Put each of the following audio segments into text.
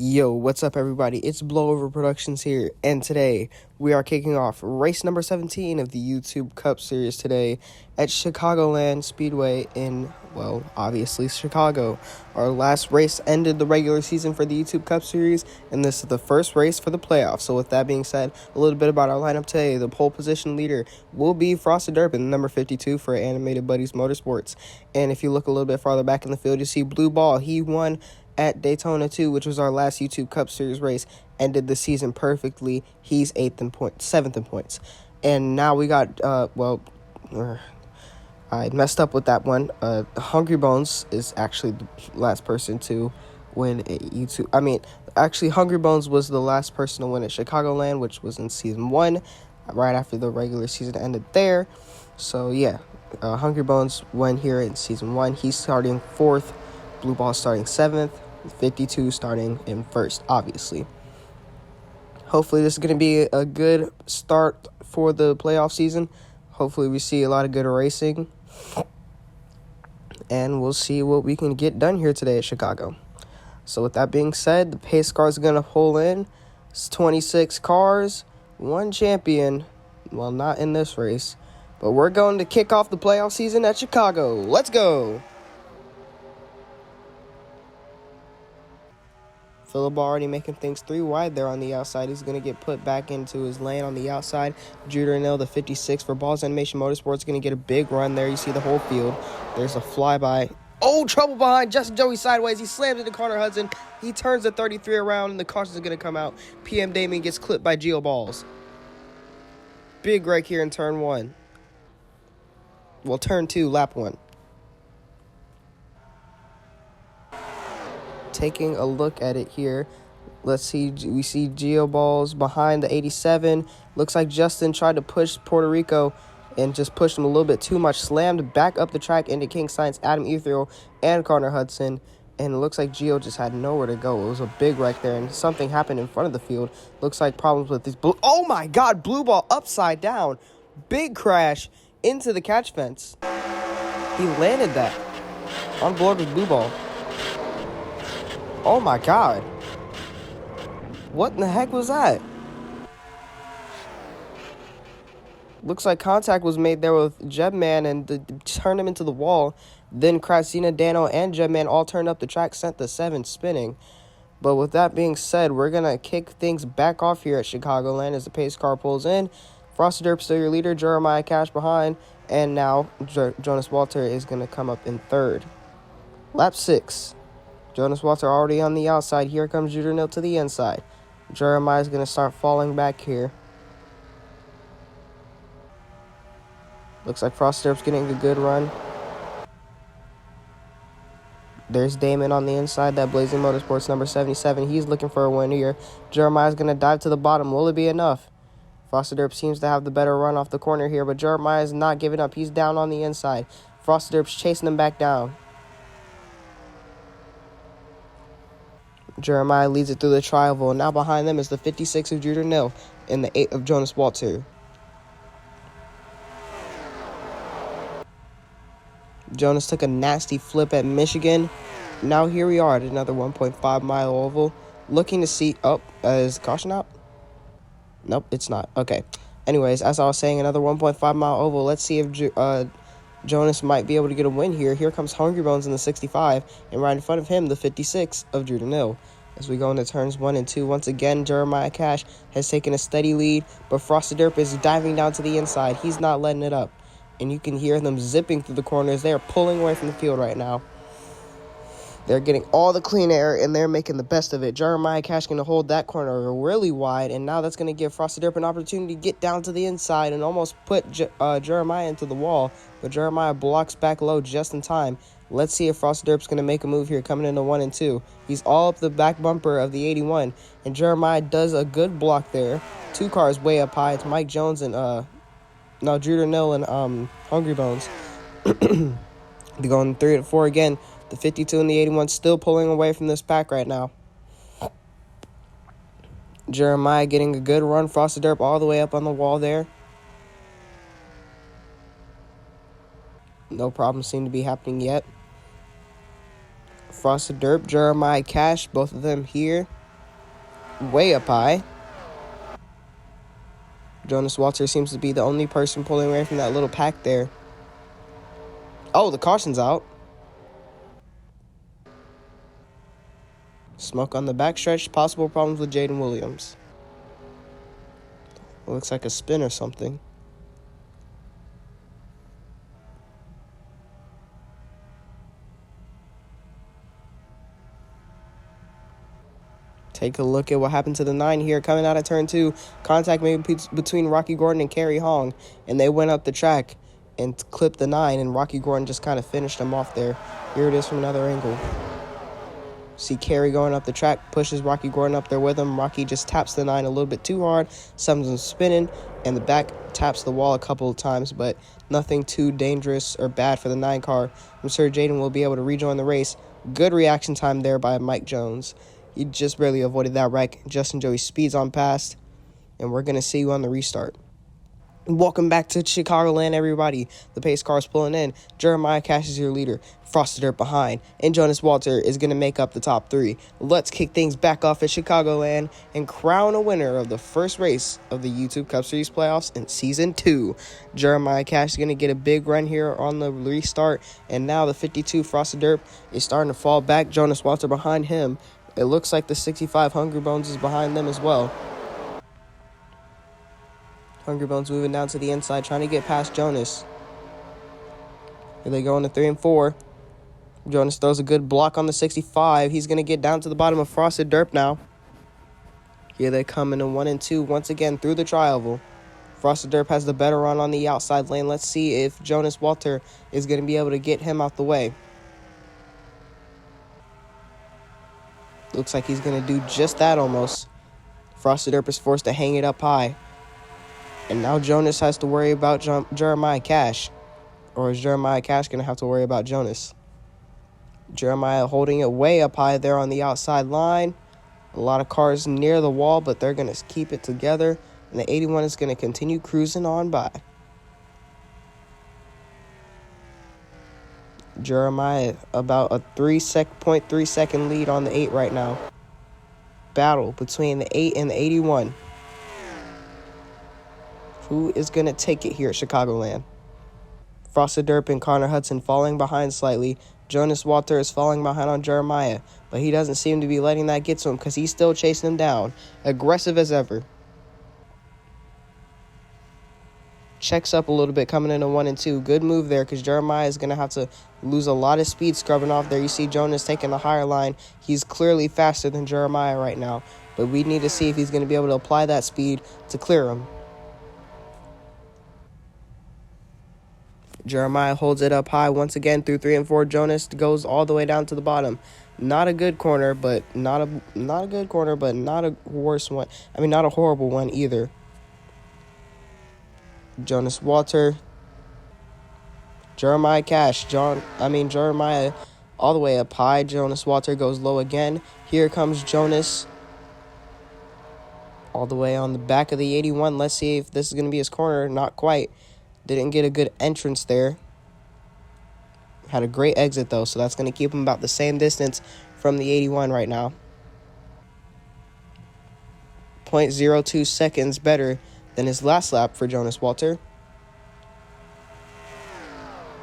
Yo, what's up everybody? It's Blowover Productions here, and today we are kicking off race number 17 of the YouTube Cup Series today at Chicagoland Speedway in, well, obviously Chicago. Our last race ended the regular season for the YouTube Cup Series, and this is the first race for the playoffs. So with that being said, a little bit about our lineup today. The pole position leader will be Frosted Durpin, number 52 for Animated Buddies Motorsports. And if you look a little bit farther back in the field, you see Blue Ball. He won at Daytona 2, which was our last YouTube Cup Series race, ended the season perfectly. He's 7th in points. And now we got, I messed up with that one. Hungry Bones is actually the last person to win a YouTube. Hungry Bones was the last person to win at Chicagoland, which was in season 1, right after the regular season ended there. So, yeah, Hungry Bones won here in season 1. He's starting 4th. Blue Ball starting 7th, 52 starting in 1st, obviously. Hopefully this is going to be a good start for the playoff season. Hopefully we see a lot of good racing. And we'll see what we can get done here today at Chicago. So with that being said, the pace car is going to pull in. It's 26 cars, 1 champion. Well, not in this race. But we're going to kick off the playoff season at Chicago. Let's go! Phillip already making things 3 wide there on the outside. He's going to get put back into his lane on the outside. Judah Nil, the 56 for Balls Animation Motorsports, is going to get a big run there. You see the whole field. There's a flyby. Oh, trouble behind. Justin Joey sideways. He slams into Connor Hudson. He turns the 33 around, and the caution is going to come out. PM Damien gets clipped by Geo Balls. Big wreck here in turn 1. Well, turn 2, lap 1. Taking a look at it here, let's see, we see Geo Balls behind the 87. Looks like Justin tried to push Puerto Rico and just pushed him a little bit too much. Slammed back up the track into King Science, Adam Ethereal, and Connor Hudson. And it looks like Geo just had nowhere to go. It was a big wreck there, and something happened in front of the field. Looks like problems with these oh my God, Blue Ball upside down. Big crash into the catch fence. He landed that on board with Blue Ball. Oh my God. What in the heck was that? Looks like contact was made there with Jebman and turned him into the wall. Then Krasina, Dano, and Jebman all turned up the track, sent the 7 spinning. But with that being said, we're going to kick things back off here at Chicagoland as the pace car pulls in. Frosted Derp still your leader, Jeremiah Cash behind. And now Jonas Walter is going to come up in 3rd. Lap 6. Jonas Walter already on the outside. Here comes Judah Nil to the inside. Jeremiah's going to start falling back here. Looks like Frosted Derp's getting a good run. There's Damon on the inside, that Blazing Motorsports number 77. He's looking for a win here. Jeremiah's going to dive to the bottom. Will it be enough? Frosted Derp seems to have the better run off the corner here, but Jeremiah's not giving up. He's down on the inside. Frosted Derp's chasing him back down. Jeremiah leads it through the tri-oval. Now behind them is the 56 of Judah Nil and the 8 of Jonas Walter. Jonas took a nasty flip at Michigan. Now here we are at another 1.5 mile oval. Looking to see... Oh, is caution out? Nope, it's not. Okay. Anyways, as I was saying, another 1.5 mile oval. Let's see if Jonas might be able to get a win here. Here comes Hungry Bones in the 65, and right in front of him, the 56 of Judah Nil. As we go into turns 1 and 2, once again, Jeremiah Cash has taken a steady lead, but Frosted Derp is diving down to the inside. He's not letting it up, and you can hear them zipping through the corners. They are pulling away from the field right now. They're getting all the clean air, and they're making the best of it. Jeremiah Cash going to hold that corner really wide, and now that's going to give Frosted Derp an opportunity to get down to the inside and almost put Jeremiah into the wall, but Jeremiah blocks back low just in time. Let's see if Frosted Derp's going to make a move here coming into 1 and 2. He's all up the back bumper of the 81, and Jeremiah does a good block there. 2 cars way up high. It's Mike Jones and, Judah Nil and Hungry Bones. They're going 3 to 4 again. The 52 and the 81 still pulling away from this pack right now. Jeremiah getting a good run. Frosted Derp all the way up on the wall there. No problems seem to be happening yet. Frosted Derp, Jeremiah Cash, both of them here. way up high. Jonas Walter seems to be the only person pulling away from that little pack there. Oh, the caution's out. Smoke on the backstretch. Possible problems with Jaden Williams. Looks like a spin or something. Take a look at what happened to the 9 here. Coming out of turn 2. Contact made between Rocky Gordon and Kerry Hong. And they went up the track and clipped the 9. And Rocky Gordon just kind of finished him off there. Here it is from another angle. See Kerry going up the track, pushes Rocky Gordon up there with him. Rocky just taps the 9 a little bit too hard, sends him spinning, and the back taps the wall a couple of times, but nothing too dangerous or bad for the 9 car. I'm sure Jaden will be able to rejoin the race. Good reaction time there by Mike Jones. He just barely avoided that wreck. Justin Joey speeds on past, and we're going to see you on the restart. Welcome back to Chicagoland, everybody. The pace car is pulling in. Jeremiah Cash is your leader. Frosted Dirt behind. And Jonas Walter is going to make up the top 3. Let's kick things back off at Chicagoland and crown a winner of the first race of the YouTube Cup Series playoffs in Season 2. Jeremiah Cash is going to get a big run here on the restart. And now the 52 Frosted Dirt is starting to fall back. Jonas Walter behind him. It looks like the 65 Hungry Bones is behind them as well. Hungry Bones moving down to the inside, trying to get past Jonas. Here they go into 3 and 4. Jonas throws a good block on the 65. He's going to get down to the bottom of Frosted Dirt now. Here they come into 1 and 2 once again through the tri-oval. Frosted Dirt has the better run on the outside lane. Let's see if Jonas Walter is going to be able to get him out the way. Looks like he's going to do just that almost. Frosted Dirt is forced to hang it up high. And now Jonas has to worry about Jeremiah Cash. Or is Jeremiah Cash going to have to worry about Jonas? Jeremiah holding it way up high there on the outside line. A lot of cars near the wall, but they're going to keep it together. And the 81 is going to continue cruising on by. Jeremiah about a 3.3 second lead on the 8 right now. Battle between the 8 and the 81. Who is going to take it here at Chicagoland? Frosted Dirt and Connor Hudson falling behind slightly. Jonas Walter is falling behind on Jeremiah, but he doesn't seem to be letting that get to him because he's still chasing him down. Aggressive as ever. Checks up a little bit coming into 1 and 2. Good move there because Jeremiah is going to have to lose a lot of speed scrubbing off there. You see Jonas taking the higher line. He's clearly faster than Jeremiah right now, but we need to see if he's going to be able to apply that speed to clear him. Jeremiah holds it up high once again through 3 and 4. Jonas goes all the way down to the bottom. Not a good corner, but not a worse one. I mean, not a horrible one either. Jonas Walter, Jeremiah Cash, Jeremiah all the way up high. Jonas Walter goes low again. Here comes Jonas all the way on the back of the 81. Let's see if this is going to be his corner. Not quite. Didn't get a good entrance there. Had a great exit, though, so that's going to keep him about the same distance from the 81 right now. 0.02 seconds better than his last lap for Jonas Walter.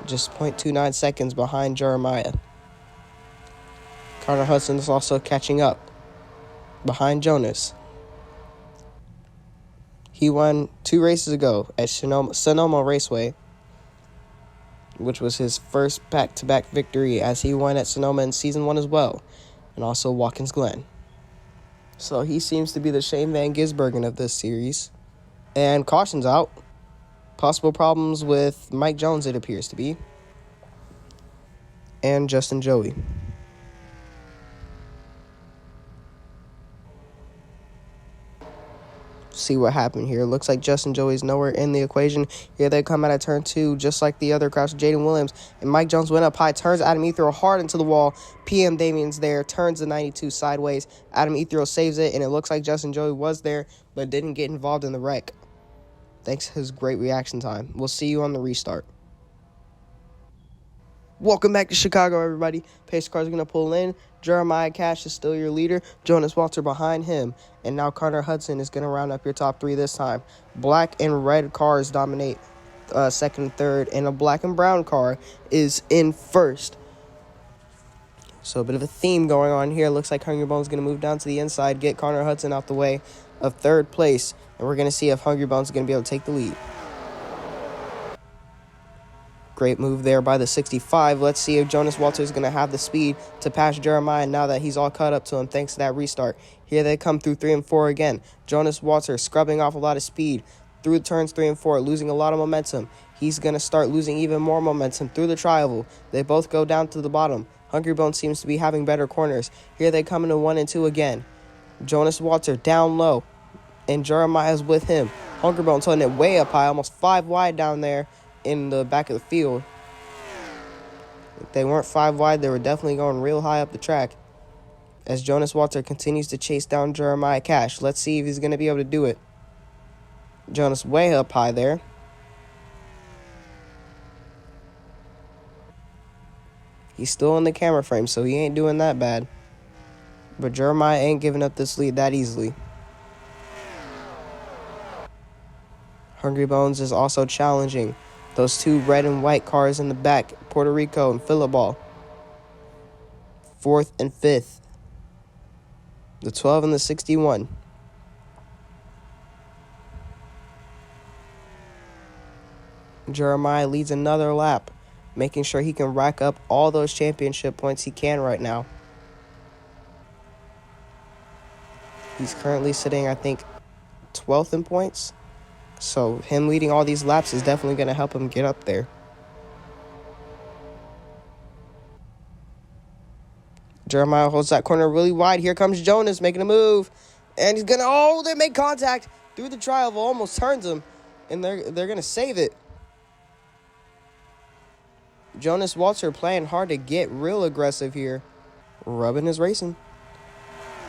Just 0.29 seconds behind Jeremiah. Connor Hudson is also catching up behind Jonas. He won 2 races ago at Sonoma Raceway, which was his first back-to-back victory, as he won at Sonoma in Season 1 as well, and also Watkins Glen. So he seems to be the Shane Van Gisbergen of this series. And caution's out. Possible problems with Mike Jones, it appears to be. And Justin Joey. See what happened here. Looks like Justin Joey's nowhere in the equation. Here they come out of turn 2, just like the other crash. Jaden Williams and Mike Jones went up high, turns Adam Ethro hard into the wall. PM Damien's there, turns the 92 sideways. Adam Ethro saves it, and it looks like Justin Joey was there, but didn't get involved in the wreck. Thanks to his great reaction time. We'll see you on the restart. Welcome back to Chicago, everybody. Pace cars are going to pull in. Jeremiah Cash is still your leader. Jonas Walter behind him. And now Connor Hudson is going to round up your top three this time. Black and red cars dominate second and third. And a black and brown car is in first. So a bit of a theme going on here. Looks like Hungry Bones is going to move down to the inside, get Connor Hudson out the way of third place. And we're going to see if Hungry Bones is going to be able to take the lead. Great move there by the 65. Let's see if Jonas Walter is going to have the speed to pass Jeremiah now that he's all caught up to him thanks to that restart. Here they come through 3 and 4 again. Jonas Walter scrubbing off a lot of speed through turns 3 and 4, losing a lot of momentum. He's going to start losing even more momentum through the tri-oval. They both go down to the bottom. Hungry Bones seems to be having better corners. Here they come into 1 and 2 again. Jonas Walter down low, and Jeremiah's with him. Hungry Bones holding it way up high, almost 5 wide down there in the back of the field. If they weren't 5 wide, they were definitely going real high up the track. As Jonas Walter continues to chase down Jeremiah Cash. Let's see if he's going to be able to do it. Jonas way up high there. He's still in the camera frame, so he ain't doing that bad. But Jeremiah ain't giving up this lead that easily. Hungry Bones is also challenging those 2 red and white cars in the back, Puerto Rico and Philibal. 4th and 5th. The 12 and the 61. Jeremiah leads another lap, making sure he can rack up all those championship points he can right now. He's currently sitting, I think, 12th in points. So him leading all these laps is definitely going to help him get up there. Jeremiah holds that corner really wide. Here comes Jonas making a move. And he's going to, they make contact through the tri-oval, almost turns him. And they're going to save it. Jonas Walter playing hard to get real aggressive here. Rubbing is racing.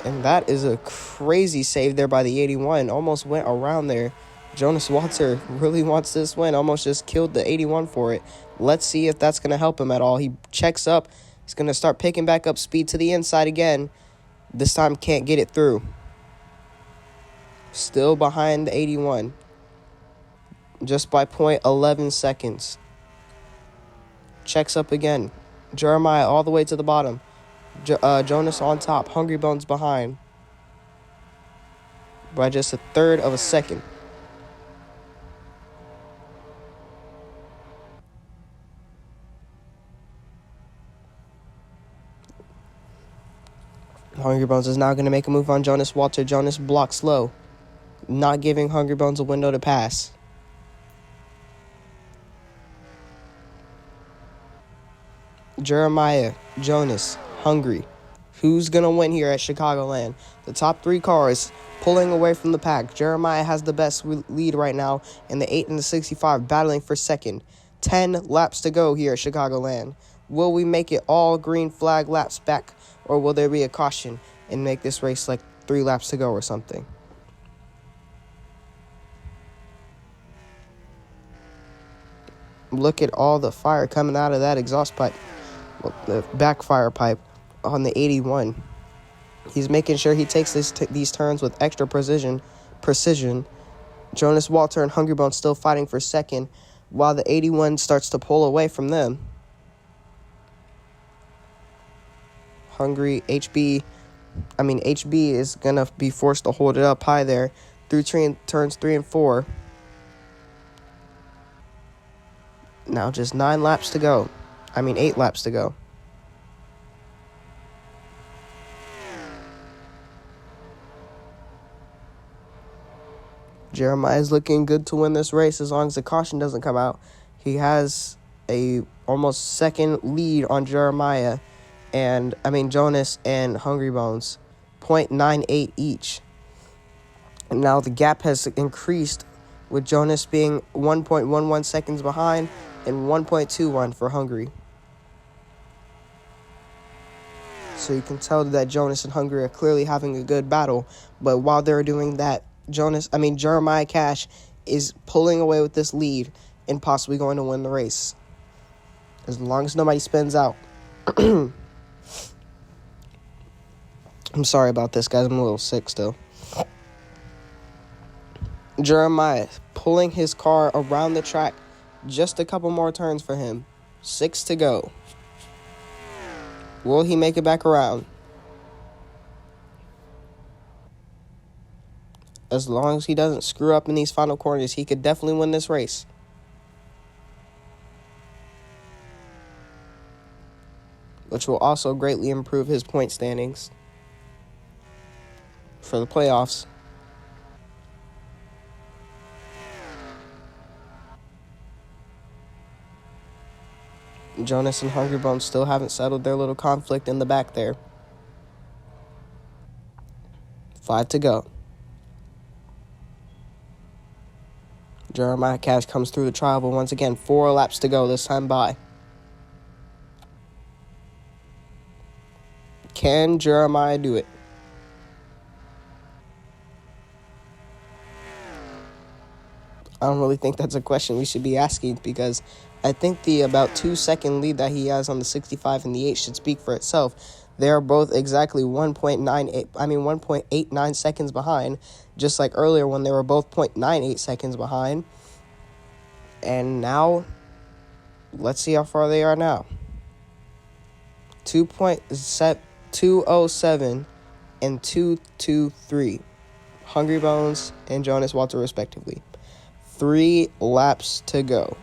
And that is a crazy save there by the 81. Almost went around there. Jonas Walter really wants this win. Almost just killed the 81 for it. Let's see if that's going to help him at all. He checks up. He's going to start picking back up speed to the inside again. This time can't get it through. Still behind the 81. Just by 0.11 seconds. Checks up again. Jeremiah all the way to the bottom. Jonas on top. Hungry Bones behind. By just 1/3 of a second. Hungry Bones is now going to make a move on Jonas Walter. Jonas blocks low, not giving Hungry Bones a window to pass. Jeremiah, Jonas, Hungry. Who's going to win here at Chicagoland? The top 3 cars pulling away from the pack. Jeremiah has the best lead right now in the 8 and the 65, battling for second. 10 laps to go here at Chicagoland. Will we make it all green flag laps back, or will there be a caution and make this race like 3 laps to go or something? Look at all the fire coming out of that exhaust pipe, the backfire pipe on the 81. He's making sure he takes these turns with extra precision. Jonas Walter and Hungry Bones still fighting for second, while the 81 starts to pull away from them. HB is going to be forced to hold it up high there through turns 3 and 4. Now just 8 laps to go. Jeremiah is looking good to win this race as long as the caution doesn't come out. He has a almost second lead on Jonas and Hungry Bones, 0.98 each. And now the gap has increased, with Jonas being 1.11 seconds behind and 1.21 for Hungry. So you can tell that Jonas and Hungry are clearly having a good battle. But while they're doing that, Jeremiah Cash is pulling away with this lead and possibly going to win the race. As long as nobody spins out. I'm sorry about this, guys. I'm a little sick still. Jeremiah pulling his car around the track. Just a couple more turns for him. 6 to go. Will he make it back around? As long as he doesn't screw up in these final corners, he could definitely win this race. Which will also greatly improve his point standings for the playoffs. Jonas and Hungry Bones still haven't settled their little conflict in the back there. 5 to go. Jeremiah Cash comes through the tribal once again. 4 laps to go, this time by. Can Jeremiah do it? I don't really think that's a question we should be asking, because I think the about 2-second lead that he has on the 65 and the 8 should speak for itself. They are both exactly 1.89 seconds behind, just like earlier when they were both 0.98 seconds behind. And now, let's see how far they are now. 2.207 and 223. Hungry Bones and Jonas Walter respectively. 3 laps to go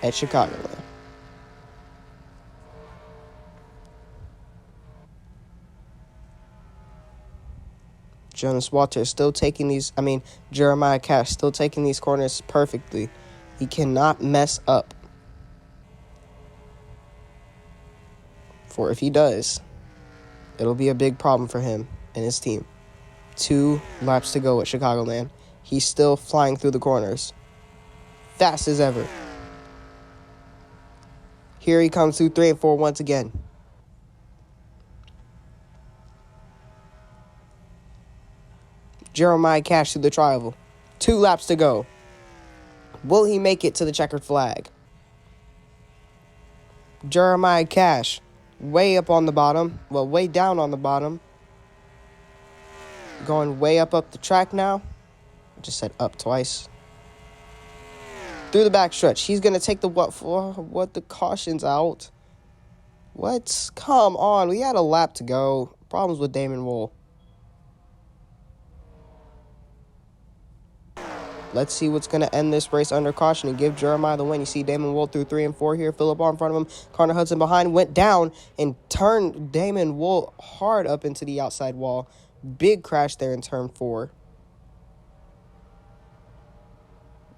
at Chicagoland. Jonas Walter still taking these, Jeremiah Cash still taking these corners perfectly. He cannot mess up. For if he does, it'll be a big problem for him and his team. 2 laps to go at Chicagoland. He's still flying through the corners. Fast as ever. Here he comes through 3 and 4 once again. Jeremiah Cash to the tribal. 2 laps to go. Will he make it to the checkered flag? Jeremiah Cash, way up on the bottom. Well, way down on the bottom. Going way up the track now. I just said up twice. Through the backstretch. He's going to take the the caution's out. What? Come on. We had a lap to go. Problems with Damon Wool. Let's see what's going to end this race under caution and give Jeremiah the win. You see Damon Wool through 3 and 4 here. Phillip in front of him. Connor Hudson behind. Went down and turned Damon Wool hard up into the outside wall. Big crash there in turn 4.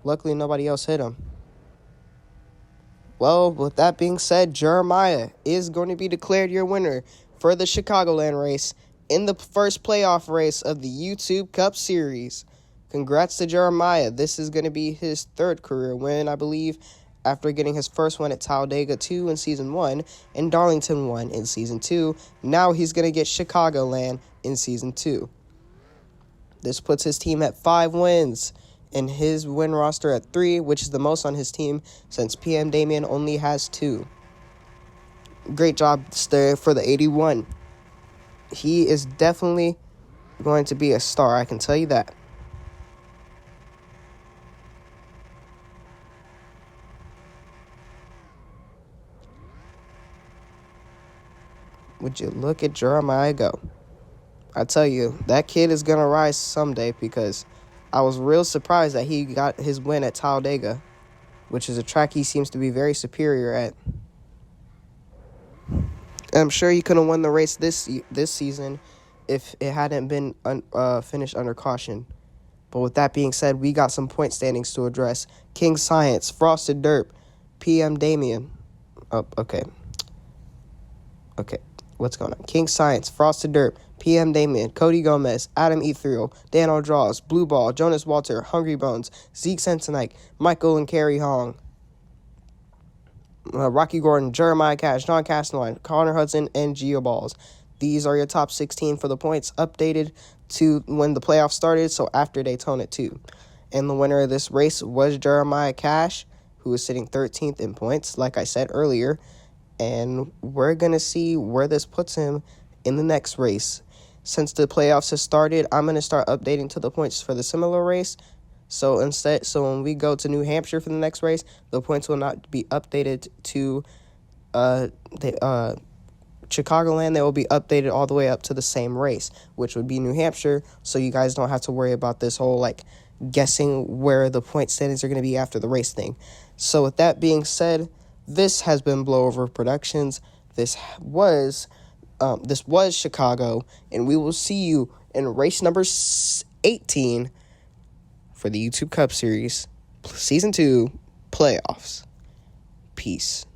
Luckily, nobody else hit him. Well, with that being said, Jeremiah is going to be declared your winner for the Chicagoland race in the first playoff race of the YouTube Cup Series. Congrats to Jeremiah. This is going to be his 3rd career win, I believe, after getting his first one at Talladega 2 in Season 1 and Darlington 1 in Season 2. Now he's going to get Chicagoland in Season 2. This puts his team at 5 wins and his win roster at 3, which is the most on his team since PM Damien only has 2. Great job there for the 81. He is definitely going to be a star, I can tell you that. Would you look at Jeremiah go? I tell you, that kid is going to rise someday, because I was real surprised that he got his win at Talladega, which is a track he seems to be very superior at. I'm sure he could have won the race this season if it hadn't been finished under caution. But with that being said, we got some point standings to address. King Science, Frosted Derp, PM Damien. Oh, okay. What's going on? King Science, Frosted Derp, PM Damien, Cody Gomez, Adam Ethereal, Dan O'Draws, Blue Ball, Jonas Walter, Hungry Bones, Zeke Sensenike, Michael and Carrie Hong, Rocky Gordon, Jeremiah Cash, John Castelline, Connor Hudson, and Geo Balls. These are your top 16 for the points, updated to when the playoffs started, so after Daytona 2. And the winner of this race was Jeremiah Cash, who is sitting 13th in points, like I said earlier. and we're going to see where this puts him in the next race. Since the playoffs have started, I'm going to start updating to the points for the similar race. So when we go to New Hampshire for the next race, the points will not be updated to Chicagoland. They will be updated all the way up to the same race, which would be New Hampshire, so you guys don't have to worry about this whole, guessing where the point standings are going to be after the race thing. So with that being said, this has been Blowover Productions. This was Chicago, and we will see you in race number 18 for the YouTube Cup Series, Season 2, playoffs. Peace.